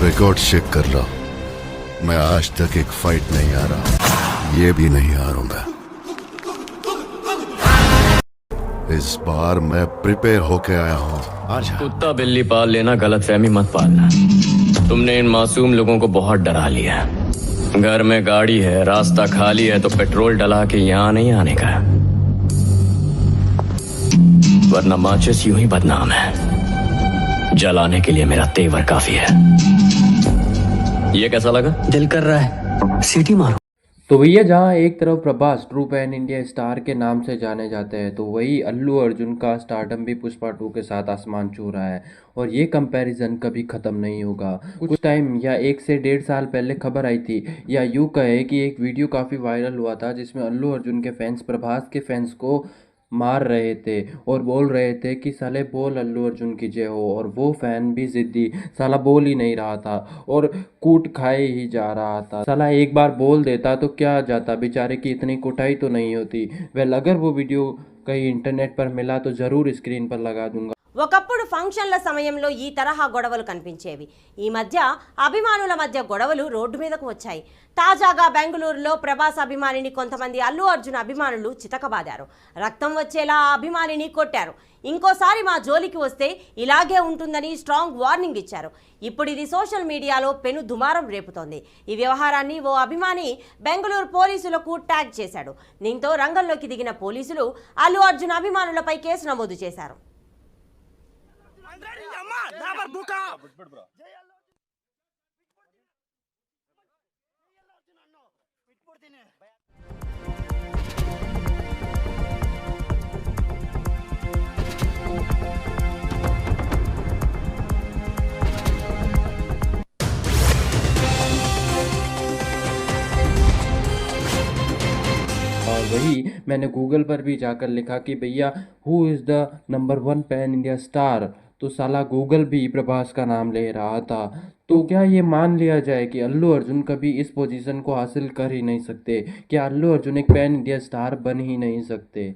Record check कर लो। मैं आज तक एक फाइट नहीं हारा, ये भी नहीं हारूंगा। इस बार मैं प्रिपेयर होके आया हूँ। आज कुत्ता बिल्ली पाल लेना, गलतफहमी मत पालना। तुमने इन मासूम लोगों को बहुत डरा लिया। घर में गाड़ी है, रास्ता खाली है, तो पेट्रोल डला के यहाँ नहीं आने का, वरना माचिस यूं ही बदनाम है। जलाने के लिए मेरा तेवर काफी है। ये कैसा लगा? दिल कर रहा है सीटी मारो। तो भैया जहाँ एक तरफ Prabhas true pan India star के नाम से जाने जाते हैं, तो वही अल्लू अर्जुन का स्टारडम भी पुष्पा 2 के साथ आसमान छू रहा है। और ये कंपैरिजन कभी ख़त्म नहीं होगा। कुछ टाइम या 1 से 1.5 साल पहले खबर आई थी, या यूँ कहे कि एक वीडियो काफ़ी वायरल हुआ था जिसमें अल्लू अर्जुन के फैंस प्रभास के फैंस को मार रहे थे और बोल रहे थे कि साले बोल अल्लू अर्जुन की जय हो। और वो फैन भी ज़िद्दी, साला बोल ही नहीं रहा था और कूट खाए ही जा रहा था। साला एक बार बोल देता तो क्या जाता, बेचारे की इतनी कुटाई तो नहीं होती। वेल, अगर वो वीडियो कहीं इंटरनेट पर मिला तो ज़रूर स्क्रीन पर लगा दूंगा। ఒకప్పుడు ఫంక్షన్ల సమయంలో ఈ తరహా గొడవలు కనిపించేవి. ఈ మధ్య అభిమానుల మధ్య గొడవలు రోడ్డు మీదకు వచ్చాయి. తాజాగా బెంగళూరులో ప్రభాస్ అభిమానిని కొంతమంది అల్లు అర్జున్ అభిమానులు చితకబాదారు. రక్తం వచ్చేలా ఆ అభిమానిని కొట్టారు. ఇంకోసారి మా జోలికి వస్తే ఇలాగే ఉంటుందని స్ట్రాంగ్ వార్నింగ్ ఇచ్చారు. ఇప్పుడు ఇది సోషల్ మీడియాలో పెను దుమారం రేపుతోంది. ఈ వ్యవహారాన్ని ఓ అభిమాని బెంగళూరు పోలీసులకు ట్యాగ్ చేశాడు. దీంతో రంగంలోకి దిగిన పోలీసులు అల్లు అర్జున్ అభిమానులపై కేసు నమోదు చేశారు. और वही मैंने गूगल पर भी जाकर लिखा कि भैया who is the number 1 pan India star, तो साला गूगल भी प्रभास का नाम ले रहा था। तो क्या ये मान लिया जाए कि अल्लू अर्जुन कभी इस पोजीशन को हासिल कर ही नहीं सकते? क्या अल्लू अर्जुन एक पैन इंडिया स्टार बन ही नहीं सकते?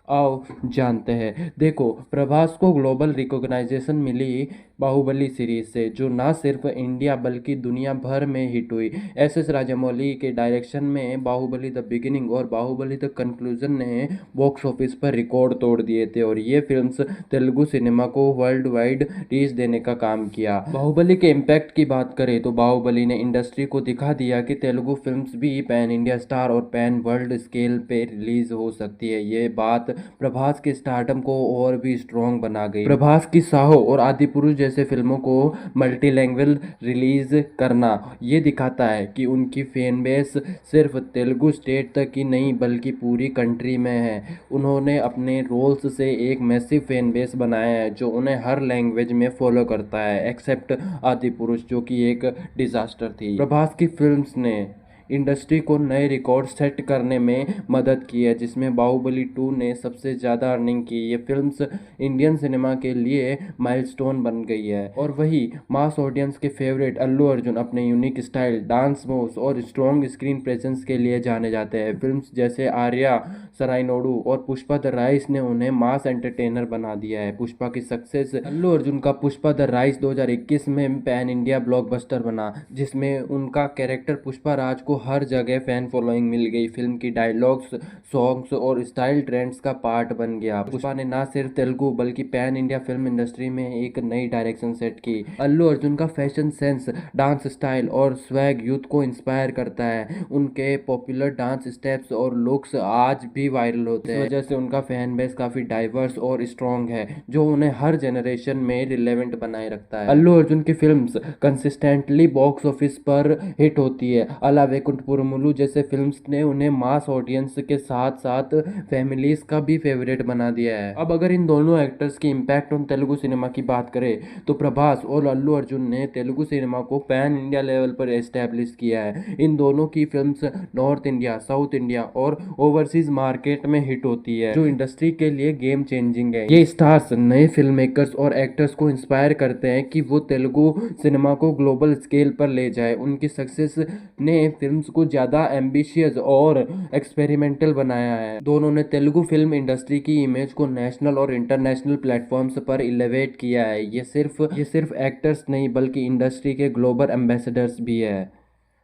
आओ जानते हैं। देखो, प्रभास को ग्लोबल रिकॉग्नाइजेशन मिली बाहुबली सीरीज से, जो ना सिर्फ इंडिया बल्कि दुनिया भर में हिट हुई। एस राजामौली के डायरेक्शन में बाहुबली द बिगिनिंग और बाहुबली द कंक्लूजन ने बॉक्स ऑफिस पर रिकॉर्ड तोड़ दिए थे और ये फिल्म्स तेलुगु सिनेमा को वर्ल्ड वाइड रीच देने का काम किया। बाहुबली के इम्पैक्ट की बात करें तो बाहुबली ने इंडस्ट्री को दिखा दिया कि तेलुगु फिल्म्स भी पैन इंडिया स्टार और पैन वर्ल्ड स्केल पे रिलीज हो सकती है। ये बात प्रभास के स्टारडम को और भी स्ट्रॉन्ग बना गई। प्रभास की साहो और आदि पुरुष जैसे फिल्मों को मल्टीलैंग्वेज रिलीज करना ये दिखाता है कि उनकी फैन बेस सिर्फ तेलुगु स्टेट तक ही नहीं बल्कि पूरी कंट्री में है। उन्होंने अपने रोल्स से एक मैसिव फैन बेस बनाया है जो उन्हें हर लैंग्वेज में फॉलो करता है, एक्सेप्ट आदि पुरुष जो कि एक डिजास्टर थी। प्रभास की फिल्म्स ने इंडस्ट्री को नए रिकॉर्ड सेट करने में मदद की है, जिसमें बाहुबली 2 ने सबसे ज़्यादा अर्निंग की। ये फिल्म्स इंडियन सिनेमा के लिए माइलस्टोन बन गई है। और वही मास ऑडियंस के फेवरेट अल्लू अर्जुन अपने यूनिक स्टाइल, डांस मूव्स और स्ट्रॉन्ग स्क्रीन प्रेजेंस के लिए जाने जाते हैं। फिल्म्स जैसे आर्या, सराइनोडू और पुष्पा द राइस ने उन्हें मास एंटरटेनर बना दिया है। पुष्पा की सक्सेस, अल्लू अर्जुन का पुष्पा द राइस 2021 में पैन इंडिया ब्लॉकबस्टर बना, जिसमें उनका कैरेक्टर पुष्पा राज को हर जगह फैन फॉलोइंग मिल गई। फिल्म की डायलॉग्स, सॉन्ग्स और स्टाइल ट्रेंड्स का पार्ट बन गया। पुष्पा ने ना सिर्फ तेलुगु बल्कि पैन इंडिया फिल्म इंडस्ट्री में एक नई डायरेक्शन सेट की। अल्लू अर्जुन का फैशन सेंस, डांस स्टाइल और स्वैग यूथ को इंस्पायर करता है। उनके पॉपुलर डांस स्टेप्स और लुक्स आज भी वायरल होते हैं। इस वजह से उनका फैन बेस काफी डाइवर्स और स्ट्रॉन्ग है, जो उन्हें हर जनरेशन में रिलेवेंट बनाए रखता है। अल्लू अर्जुन की फिल्म्स कंसिस्टेंटली बॉक्स ऑफिस पर हिट होती है। अला वैकुंठपुरमुलु जैसे फिल्म्स ने उन्हें मास ऑडियंस के साथ साथ फैमिलीज का भी फेवरेट बना दिया है। अब अगर इन दोनों एक्टर्स की इम्पैक्ट ऑन तेलुगु सिनेमा की बात करें तो प्रभास और अल्लू अर्जुन ने तेलुगु सिनेमा को पैन इंडिया लेवल पर एस्टेब्लिश किया है। इन दोनों की films north India, south India और ओवरसीज मार्केट में हिट होती है, जो इंडस्ट्री के लिए गेम चेंजिंग है। ये स्टार्स नए फिल्म मेकर्स और एक्टर्स को इंस्पायर करते हैं कि वो तेलुगु सिनेमा को ग्लोबल स्केल पर ले जाए। उनकी सक्सेस ने फिल्म फिल्म्स को ज़्यादा एम्बिशियस और एक्सपेरिमेंटल बनाया है। दोनों ने तेलुगु फिल्म इंडस्ट्री की इमेज को नेशनल और इंटरनेशनल प्लेटफॉर्म्स पर एलिवेट किया है। ये सिर्फ एक्टर्स नहीं बल्कि इंडस्ट्री के ग्लोबल एम्बेसडर्स भी है।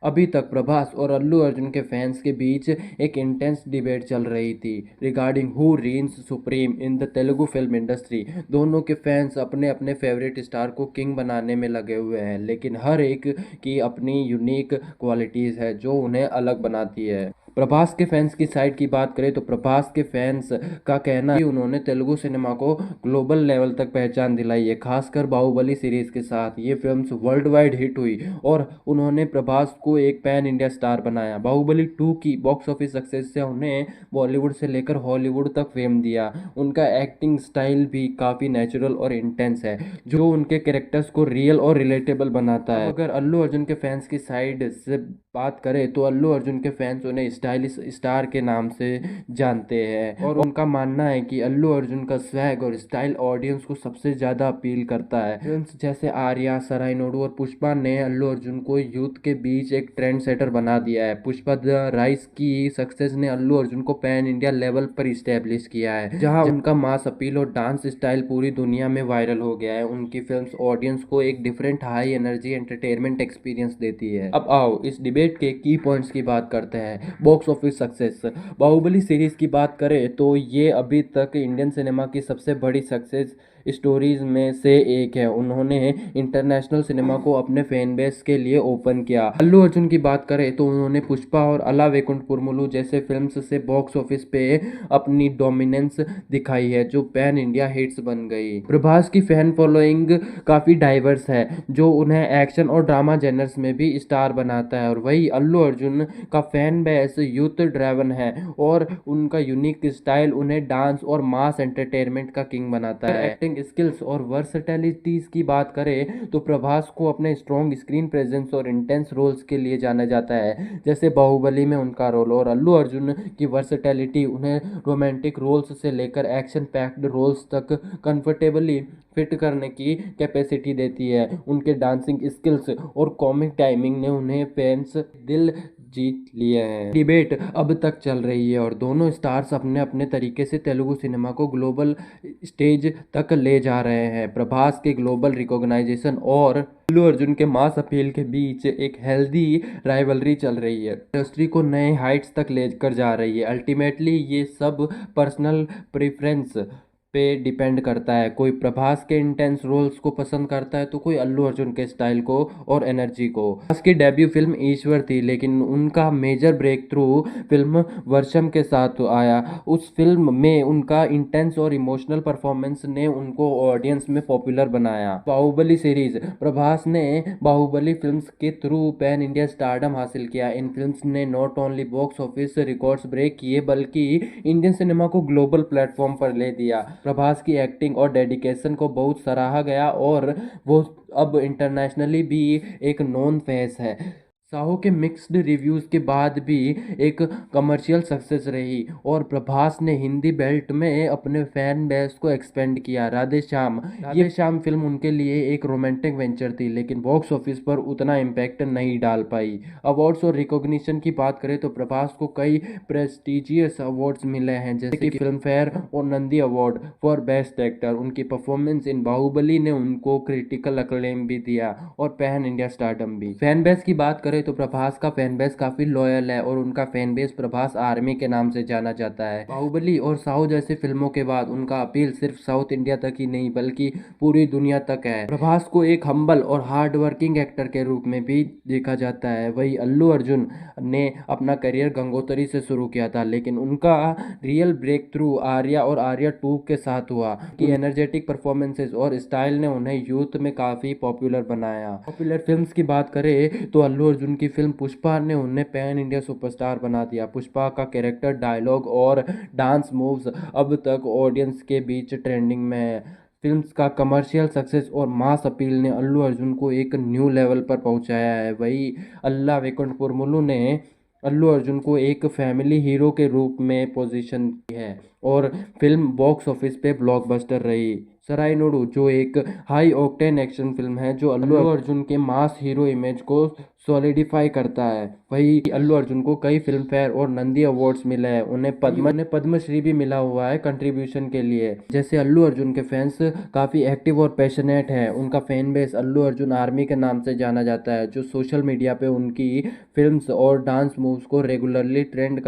अभी तक प्रभास और अल्लू अर्जुन के फैंस के बीच एक इंटेंस डिबेट चल रही थी regarding who reigns supreme in the Telugu film industry. दोनों के फैंस अपने अपने फेवरेट स्टार को किंग बनाने में लगे हुए हैं, लेकिन हर एक की अपनी यूनिक क्वालिटीज़ है जो उन्हें अलग बनाती है। प्रभास के फैंस की साइड की बात करें तो प्रभास के फैंस का कहना है कि उन्होंने तेलुगु सिनेमा को ग्लोबल लेवल तक पहचान दिलाई है, खासकर बाहुबली सीरीज के साथ। ये फिल्म्स वर्ल्ड वाइड हिट हुई और उन्होंने प्रभास को एक पैन इंडिया स्टार बनाया। बाहुबली 2 की बॉक्स ऑफिस सक्सेस से उन्हें बॉलीवुड से लेकर हॉलीवुड तक फेम दिया। उनका एक्टिंग स्टाइल भी काफ़ी नेचुरल और इंटेंस है जो उनके कैरेक्टर्स को रियल और रिलेटेबल बनाता है। अगर अल्लू अर्जुन के फैंस की साइड से बात करें तो अल्लू अर्जुन के फैंस उन्हें स्टाइलिश स्टार के नाम से जानते हैं और उनका मानना है कि अल्लू अर्जुन का स्वैग और स्टाइल ऑडियंस को सबसे ज़्यादा अपील करता है। फिल्म्स जैसे आर्या, सराइनोडू और पुष्पा ने अल्लू अर्जुन को यूथ के बीच एक ट्रेंड सेटर बना दिया है। पुष्पा द राइज की सक्सेस ने अल्लू अर्जुन को पैन इंडिया लेवल पर इस्टेब्लिश किया है, जहां उनका मास अपील और डांस स्टाइल पूरी दुनिया में वायरल हो गया है। उनकी फिल्म्स ऑडियंस को एक different high energy entertainment experience देती है। अब आओ इस डिबेट के की पॉइंट्स की बात करते हैं। Box office success. Baahubali series की बात करें तो ये अभी तक इंडियन सिनेमा की सबसे बड़ी सक्सेस स्टोरीज में से एक है। उन्होंने इंटरनेशनल सिनेमा को अपने फैन बेस के लिए ओपन किया। अल्लू अर्जुन की बात करें तो उन्होंने पुष्पा और अला वैकुंठपुरमुलु जैसे फिल्म्स से बॉक्स ऑफिस पे अपनी डोमिनेंस दिखाई है जो पैन इंडिया हिट्स बन गई। प्रभास की फैन फॉलोइंग काफ़ी डाइवर्स है जो उन्हें एक्शन और ड्रामा जेनर्स में भी स्टार बनाता है, और वही अल्लू अर्जुन का फैन बेस यूथ ड्राइवन है और उनका यूनिक स्टाइल उन्हें डांस और मास एंटरटेनमेंट का किंग बनाता है। एक्टिंग स्किल्स और वर्सटैलिटीज की बात करें तो प्रभास को अपने स्ट्रॉन्ग स्क्रीन प्रेजेंस और इंटेंस रोल्स के लिए जाना जाता है, जैसे बाहुबली में उनका रोल, और अल्लू अर्जुन की वर्सटैलिटी उन्हें रोमांटिक रोल्स से लेकर एक्शन पैक्ड रोल्स तक कंफर्टेबली फिट करने की कैपेसिटी देती है। उनके डांसिंग स्किल्स और कॉमिक टाइमिंग ने उन्हें फैंस दिल जीत लिए हैं। डिबेट अब तक चल रही है और दोनों स्टार्स अपने अपने तरीके से तेलुगु सिनेमा को ग्लोबल स्टेज तक ले जा रहे हैं। प्रभास के ग्लोबल रिकॉग्नाइजेशन और अल्लू अर्जुन के मास अपील के बीच एक हेल्दी राइवलरी चल रही है, इंडस्ट्री को नए हाइट्स तक लेकर जा रही है। अल्टीमेटली ये सब पर्सनल प्रेफरेंस पे डिपेंड करता है। कोई प्रभास के इंटेंस रोल्स को पसंद करता है तो कोई अल्लू अर्जुन के स्टाइल को और एनर्जी को। प्रभास की डेब्यू फिल्म ईश्वर थी, लेकिन उनका मेजर ब्रेक थ्रू फिल्म वर्षम के साथ आया। उस फिल्म में उनका इंटेंस और इमोशनल परफॉर्मेंस ने उनको ऑडियंस में पॉपुलर बनाया। बाहुबली सीरीज। प्रभास ने बाहुबली फिल्म्स के थ्रू पैन इंडिया स्टारडम हासिल किया। इन फिल्म्स ने not only box office records break किए बल्कि इंडियन सिनेमा को ग्लोबल प्लेटफॉर्म पर ले दिया। प्रभास की एक्टिंग और डेडिकेशन को बहुत सराहा गया और वो अब इंटरनेशनली भी एक नोन फेस है। साहो के मिक्स्ड रिव्यूज़ के बाद भी एक कमर्शियल सक्सेस रही और प्रभास ने हिंदी बेल्ट में अपने फैन बेस को एक्सपेंड किया। राधे श्याम फिल्म उनके लिए एक रोमांटिक वेंचर थी, लेकिन बॉक्स ऑफिस पर उतना इम्पैक्ट नहीं डाल पाई। अवार्ड्स और रिकॉग्निशन की बात करें तो प्रभास को कई प्रेस्टिजियस अवार्ड्स मिले हैं, जैसे कि फिल्म फेयर और Nandi award for best actor. उनकी परफॉर्मेंस इन बाहुबली ने उनको क्रिटिकल अक्लेम भी दिया और पैन इंडिया स्टारडम भी। फैन बेस की बात करें तो प्रभास का फैन बेस काफी लॉयल है और उनका फैन बेस प्रभास आर्मी के नाम से जाना जाता है। बाहुबली और साहो जैसे फिल्मों के बाद उनका अपील सिर्फ साउथ इंडिया तक ही नहीं बल्कि पूरी दुनिया तक है। प्रभास को एक हम्बल और हार्ड वर्किंग एक्टर के रूप में भी देखा जाता है। वही अल्लू अर्जुन ने अपना करियर गंगोत्री से शुरू किया था, लेकिन उनका रियल ब्रेक थ्रू आर्या और आर्या 2 के साथ हुआ कि एनर्जेटिक परफॉर्मेंसेस और स्टाइल ने उन्हें यूथ में काफी पॉपुलर बनाया। पॉपुलर फिल्म्स की बात करें तो अल्लू अर्जुन की फिल्म पुष्पा ने उन्हें पैन इंडिया सुपरस्टार बना दिया। पुष्पा का कैरेक्टर, डायलॉग और डांस मूव्स अब तक ऑडियंस के बीच ट्रेंडिंग में है। फिल्म्स का कमर्शियल सक्सेस और मास अपील ने अल्लू अर्जुन को एक न्यू लेवल पर पहुंचाया है। वही अल्ला वैकुंठपुरमुलु ने अल्लू अर्जुन को एक फैमिली हीरो के रूप में पोजीशन की है। और फिल्म बॉक्स ऑफिस पे ब्लॉकबस्टर रही। सरायनोडू जो एक हाई ऑक्टेन एक्शन फिल्म है जो अल्लू अर्जुन के मास हीरो इमेज को सॉलिडिफाई करता है। वही अल्लू अर्जुन को कई फिल्म फेयर और नंदी अवार्ड्स मिले हैं। उन्हें पद्मश्री भी मिला हुआ है कंट्रीब्यूशन के लिए। जैसे अल्लू अर्जुन के फैंस काफ़ी एक्टिव और पैशनेट हैं। उनका fan base Allu Arjun army के नाम से जाना जाता है, जो सोशल मीडिया पे उनकी फिल्म्स और डांस मूव्स को रेगुलरली ट्रेंड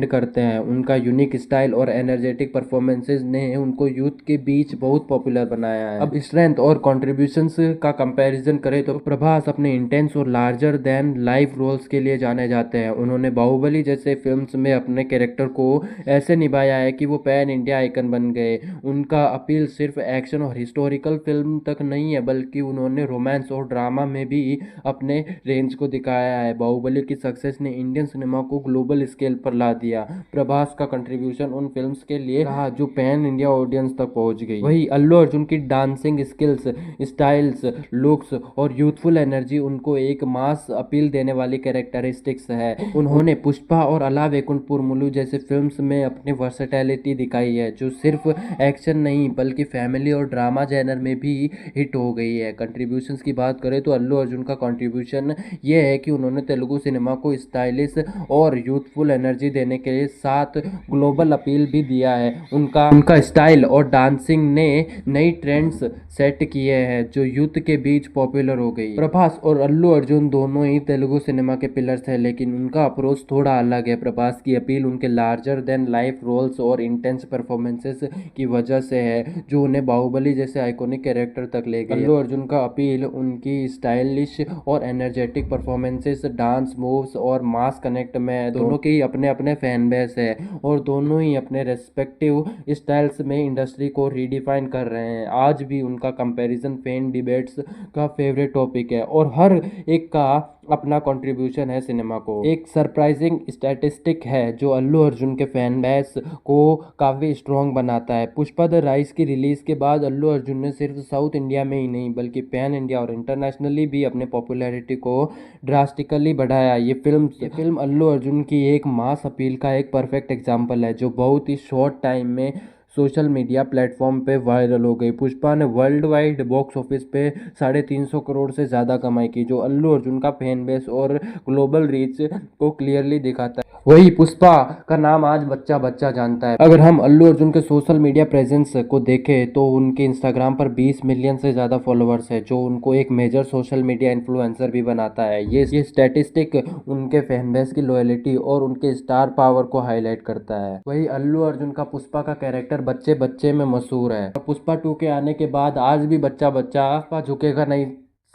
करते हैं। उनका यूनिक स्टाइल और एनर्जेटिक परफॉर्मेंसेज ने उनको यूथ के बीच बहुत पॉपुलर बनाया है। अब स्ट्रेंथ और कॉन्ट्रीब्यूशंस का कंपैरिजन करें तो प्रभास अपने इंटेंस और लार्जर देन लाइफ रोल्स के लिए जाने जाते हैं। उन्होंने बाहुबली जैसे फिल्म्स में अपने कैरेक्टर को ऐसे निभाया है कि वो पैन इंडिया आइकन बन गए। उनका अपील सिर्फ एक्शन और हिस्टोरिकल फिल्म तक नहीं है, बल्कि उन्होंने रोमांस और ड्रामा में भी अपने रेंज को दिखाया है। बाहुबली की सक्सेस ने इंडियन सिनेमा को ग्लोबल स्केल पर ला दिया। प्रभास का कंट्रीब्यूशन उन फिल्म्स के लिए रहा जो पैन इंडिया ऑडियंस तक पहुंच गई। वही अल्लू अर्जुन की डांसिंग स्किल्स, स्टाइल्स, लुक्स और यूथफुल एनर्जी उनको एक मास अपील देने वाली कैरेक्टरिस्टिक्स है। उन्होंने पुष्पा और अला वैकुंठपुर मुलु जैसे फिल्म्स में अपनी वर्सेटैलिटी दिखाई है, जो सिर्फ एक्शन नहीं बल्कि फैमिली और ड्रामा जैनर में भी हिट हो गई है। कंट्रीब्यूशंस की बात करें तो अल्लू अर्जुन का कंट्रीब्यूशन ये है कि उन्होंने तेलुगु सिनेमा को स्टाइलिश और यूथफुल एनर्जी देने के लिए साथ ग्लोबल अपील भी दिया है। उनका स्टाइल और डांसिंग ने नई ट्रेंड्स सेट किए हैं जो यूथ के बीच पॉपुलर हो गई। प्रभास और अल्लू अर्जुन दोनों ही तेलुगु सिनेमा के पिलर्स हैं, लेकिन उनका अप्रोच थोड़ा अलग है। प्रभास की अपील उनके लार्जर देन लाइफ रोल्स और इंटेंस परफॉर्मेंसेस की वजह से है, जो उन्हें बाहुबली जैसे आइकॉनिक कैरेक्टर तक ले गए। अल्लू अर्जुन का अपील उनकी स्टाइलिश और एनर्जेटिक परफॉर्मेंसेस, डांस मूव्स और मास कनेक्ट में दोनों के ही अपने अपने फैन बेस है और दोनों ही अपने रेस्पेक्टिव स्टाइल्स में इंडस्ट्री को रीडिफाइन कर रहे हैं। आज भी उनका कंपैरिजन फैन डिबेट्स का फेवरेट टॉपिक है और हर एक का अपना कंट्रीब्यूशन है सिनेमा को। एक सरप्राइजिंग स्टैटिस्टिक है जो अल्लू अर्जुन के फैन बेस को काफ़ी स्ट्रॉन्ग बनाता है। पुष्पा द राइज की रिलीज के बाद अल्लू अर्जुन ने सिर्फ साउथ इंडिया में ही नहीं बल्कि पैन इंडिया और इंटरनेशनली भी अपने पॉपुलैरिटी को ड्रास्टिकली बढ़ाया। ये फिल्म अल्लू अर्जुन की एक मास अपील का एक परफेक्ट एग्जाम्पल है, जो बहुत ही शॉर्ट टाइम में सोशल मीडिया प्लेटफॉर्म पे वायरल हो गई। पुष्पा ने वर्ल्ड वाइड बॉक्स ऑफिस पे 350 करोड़ से ज़्यादा कमाई की, जो अल्लू अर्जुन का फैन बेस और ग्लोबल रीच को क्लियरली दिखाता है। वही पुष्पा का नाम आज बच्चा बच्चा जानता है। अगर हम अल्लू अर्जुन के सोशल मीडिया प्रेजेंस को देखें तो उनके इंस्टाग्राम पर 20 मिलियन से ज़्यादा फॉलोअर्स है, जो उनको एक मेजर सोशल मीडिया इन्फ्लुएंसर भी बनाता है। ये स्टैटिस्टिक उनके फैन बेस की लॉयल्टी और उनके स्टार पावर को हाईलाइट करता है। वही अल्लू अर्जुन का पुष्पा का कैरेक्टर बच्चे बच्चे में मशहूर है। पुष्पा 2 के आने के बाद आज भी बच्चा बच्चा झुकेगा नहीं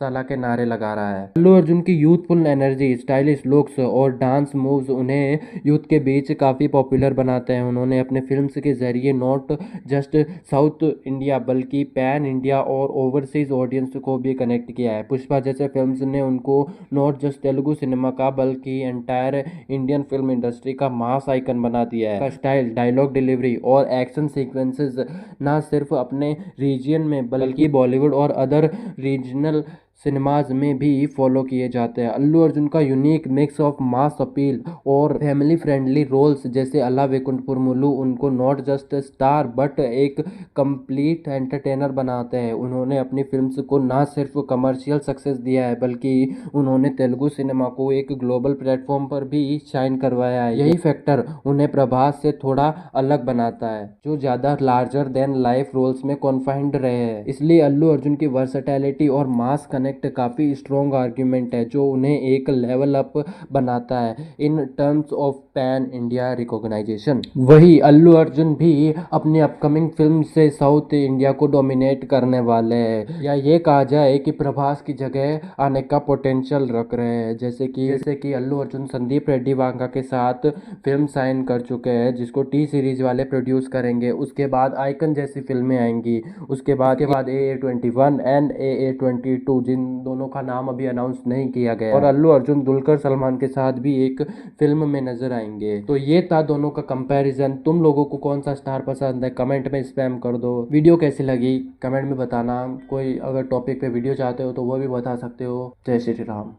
साला के नारे लगा रहा है। अल्लू अर्जुन की यूथफुल एनर्जी, स्टाइलिश लुक्स और डांस मूव्स उन्हें यूथ के बीच काफ़ी पॉपुलर बनाते हैं। उन्होंने अपने फिल्म्स के जरिए नॉट जस्ट साउथ इंडिया बल्कि पैन इंडिया और ओवरसीज ऑडियंस को भी कनेक्ट किया है। पुष्पा जैसे फिल्म्स ने उनको नॉट जस्ट तेलुगु सिनेमा का बल्कि एंटायर इंडियन फिल्म इंडस्ट्री का मास आइकन बना दिया है। स्टाइल, डायलॉग डिलीवरी और एक्शन सीक्वेंसेस ना सिर्फ अपने रीजन में बल्कि बॉलीवुड और अदर रीजनल सिनेमाज में भी फॉलो किए जाते हैं। अल्लू अर्जुन का unique mix of mass appeal और फैमिली फ्रेंडली रोल्स जैसे अला वैकुंठपुर मुलु उनको नॉट जस्ट स्टार बट एक कंप्लीट एंटरटेनर बनाते हैं। उन्होंने अपनी फिल्म्स को ना सिर्फ कमर्शियल सक्सेस दिया है बल्कि उन्होंने तेलुगु सिनेमा को एक ग्लोबल प्लेटफॉर्म पर भी शाइन करवाया है। यही फैक्टर उन्हें प्रभास से थोड़ा अलग बनाता है, जो ज़्यादा लार्जर देन लाइफ रोल्स में कॉन्फाइंड रहे हैं। इसलिए अल्लू अर्जुन की वर्सेटैलिटी और मास कनेक्ट काफी स्ट्रॉन्ग आर्ग्यूमेंट है, जो उन्हें एक लेवल अप बनाता है in terms of pan India recognisation. वही अल्लू अर्जुन भी अपनी अपकमिंग फिल्म से साउथ इंडिया को डोमिनेट करने वाले हैं, या ये कहा जाए कि प्रभास की जगह आने का पोटेंशियल रख रहे हैं। जैसे कि अल्लू अर्जुन संदीप रेड्डी वांगा के साथ फिल्म साइन कर चुके हैं, जिसको टी सीरीज वाले प्रोड्यूस करेंगे। उसके बाद आइकन जैसी फिल्में आएंगी। उसके बाद AA21 एंड AA22, जिन दोनों का नाम अभी अनाउंस नहीं किया गया, और अल्लू अर्जुन दुलकर सलमान के साथ भी एक फिल्म में नजर आएंगे। तो ये था दोनों का कंपैरिजन। तुम लोगों को कौन सा स्टार पसंद है कमेंट में स्पैम कर दो। वीडियो कैसी लगी कमेंट में बताना। कोई अगर टॉपिक पे वीडियो चाहते हो तो वो भी बता सकते हो। जय श्री राम।